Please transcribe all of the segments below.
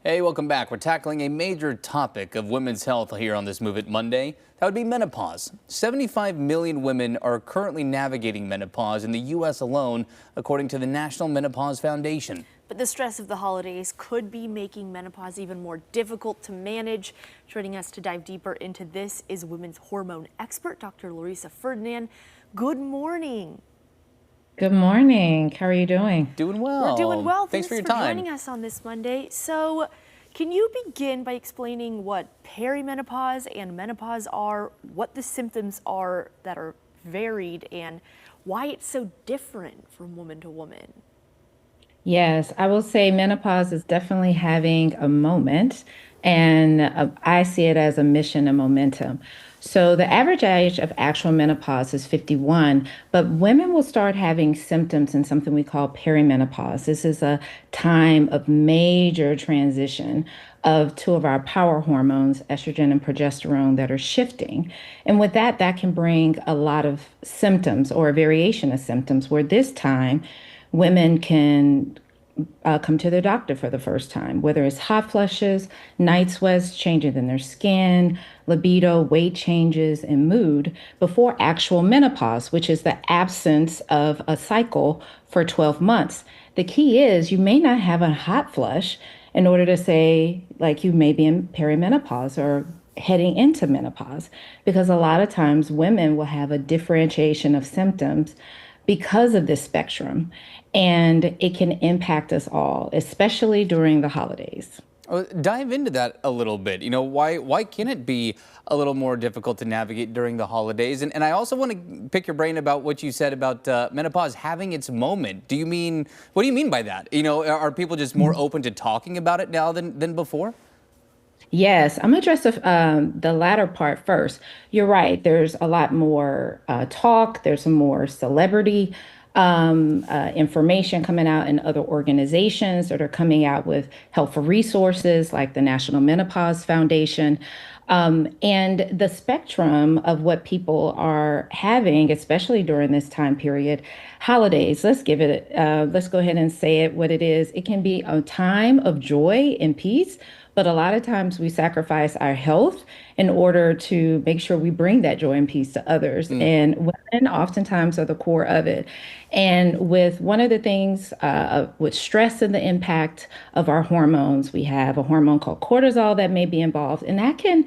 Hey, welcome back. We're tackling a major topic of women's health here on this Move It Monday. That would be menopause. 75 million women are currently navigating menopause in the U.S. alone, according to the National Menopause Foundation. But the stress of the holidays could be making menopause even more difficult to manage. Joining us to dive deeper into this is women's hormone expert, Dr. Larissa Ferdinand. Good morning. Good morning. How are you doing? Doing well. We're doing well. Thanks for your Thanks for time. joining us on this Monday. So, can you begin by explaining what perimenopause and menopause are, what the symptoms are that are varied, and why it's so different from woman to woman? Yes, I will say menopause is definitely having a moment, and I see it as a mission and momentum. So, the average age of actual menopause is 51, but women will start having symptoms in something we call perimenopause. This is a time of major transition of two of our power hormones, estrogen and progesterone, that are shifting. And with that, that can bring a lot of symptoms or a variation of symptoms, where this time, women can come to their doctor for the first time, whether it's hot flushes, night sweats, changes in their skin, libido, weight changes, and mood before actual menopause, which is the absence of a cycle for 12 months. The key is you may not have a hot flush in order to say, like, you may be in perimenopause or heading into menopause, because a lot of times women will have a differentiation of symptoms because of this spectrum, and it can impact us all, especially during the holidays. Dive into that a little bit. Why can it be a little more difficult to navigate during the holidays? And I also want to pick your brain about what you said about menopause having its moment. What do you mean by that? Are people just more open to talking about it now than before? Yes, I'm gonna address the latter part first. You're right. There's a lot more talk. There's some more celebrity information coming out in other organizations that are coming out with helpful resources like the National Menopause Foundation. And the spectrum of what people are having, especially during this time period, holidays, let's go ahead and say it what it is. It can be a time of joy and peace, but a lot of times we sacrifice our health in order to make sure we bring that joy and peace to others. And women oftentimes are the core of it. And with one of the things with stress and the impact of our hormones, we have a hormone called cortisol that may be involved, and that can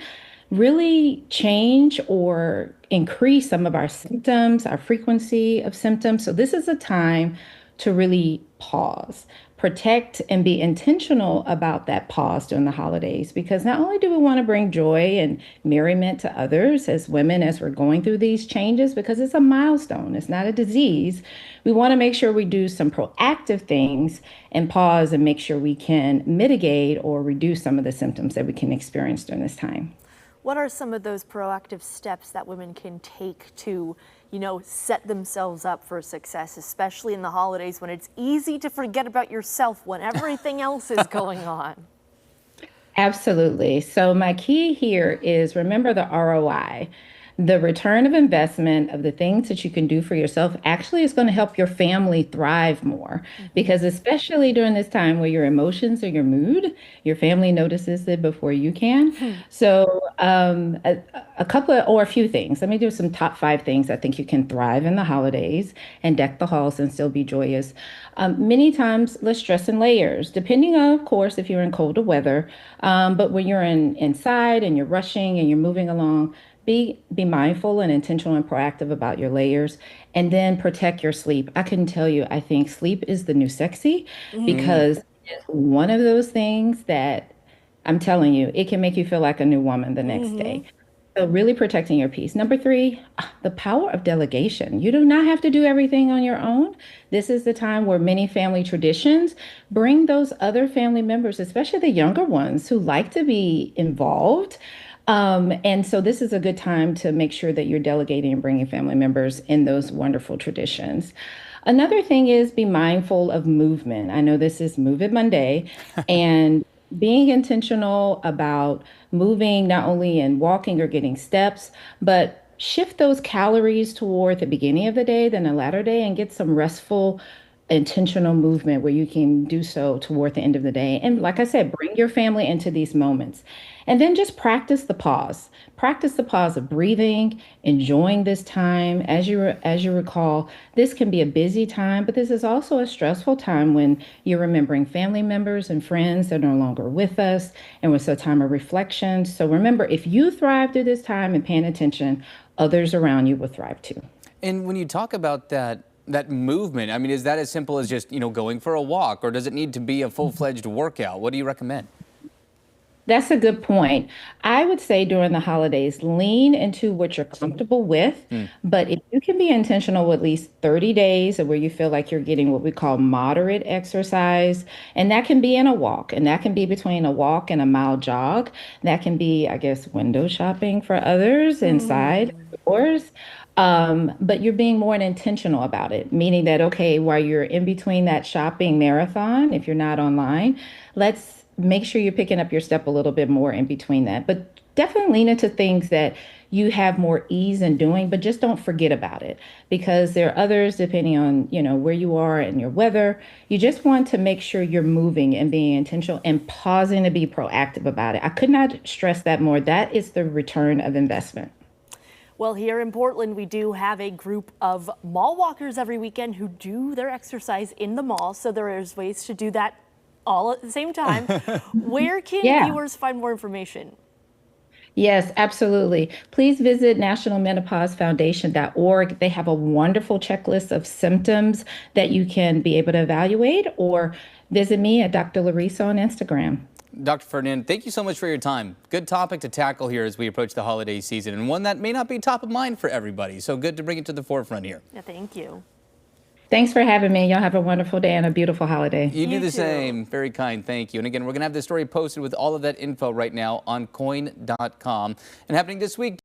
really change or increase some of our symptoms, our frequency of symptoms. So, this is a time to really pause, protect, and be intentional about that pause during the holidays. Because not only do we want to bring joy and merriment to others as women as we're going through these changes, because it's a milestone, it's not a disease, we want to make sure we do some proactive things and pause and make sure we can mitigate or reduce some of the symptoms that we can experience during this time. What are some of those proactive steps that women can take to, set themselves up for success, especially in the holidays when it's easy to forget about yourself when everything else is going on? Absolutely. So, my key here is remember the ROI. The return of investment of the things that you can do for yourself actually is going to help your family thrive more. Because, especially during this time where your emotions or your mood, your family notices it before you can. So, a couple of, or a few things. Let me do some top five things I think you can thrive in the holidays and deck the halls and still be joyous. Many times, let's dress in layers, depending on, of course, if you're in colder weather. But when you're inside and you're rushing and you're moving along, be mindful and intentional and proactive about your layers, and then protect your sleep. I can tell you, I think sleep is the new sexy, because it's one of those things that I'm telling you, it can make you feel like a new woman the next day. So, really protecting your peace. Number three, the power of delegation. You do not have to do everything on your own. This is the time where many family traditions bring those other family members, especially the younger ones who like to be involved. And so, this is a good time to make sure that you're delegating and bringing family members in those wonderful traditions. Another thing is be mindful of movement. I know this is Move It Monday, and being intentional about moving, not only in walking or getting steps, but shift those calories toward the beginning of the day, then the latter day, and get some restful intentional movement where you can do so toward the end of the day. And like I said, bring your family into these moments. And then just practice the pause. Practice the pause of breathing, enjoying this time. As you recall, this can be a busy time, but this is also a stressful time when you're remembering family members and friends that are no longer with us, and it's a time of reflection. So remember, if you thrive through this time and paying attention, others around you will thrive too. And when you talk about that movement, I mean, is that as simple as just, going for a walk, or does it need to be a full-fledged workout? What do you recommend? That's a good point. I would say during the holidays, lean into what you're comfortable with. But if you can be intentional with at least 30 days of where you feel like you're getting what we call moderate exercise, and that can be in a walk, and that can be between a walk and a mile jog. That can be, I guess, window shopping for others inside doors. But you're being more intentional about it, meaning that, okay, while you're in between that shopping marathon, if you're not online, let's make sure you're picking up your step a little bit more in between that. But definitely lean into things that you have more ease in doing, but just don't forget about it because there are others, depending on, where you are and your weather. You just want to make sure you're moving and being intentional and pausing to be proactive about it. I could not stress that more. That is the return of investment. Well, here in Portland, we do have a group of mall walkers every weekend who do their exercise in the mall. So there is ways to do that all at the same time. Where can Yeah. viewers find more information? Yes, absolutely. Please visit nationalmenopausefoundation.org. They have a wonderful checklist of symptoms that you can be able to evaluate, or visit me at Dr. Larissa on Instagram. Dr. Ferdinand, thank you so much for your time. Good topic to tackle here as we approach the holiday season, and one that may not be top of mind for everybody. So good to bring it to the forefront here. Yeah, thank you. Thanks for having me. Y'all have a wonderful day and a beautiful holiday. You do You the too. same. Very kind. Thank you. And again, we're going to have this story posted with all of that info right now on coin.com. And happening this week,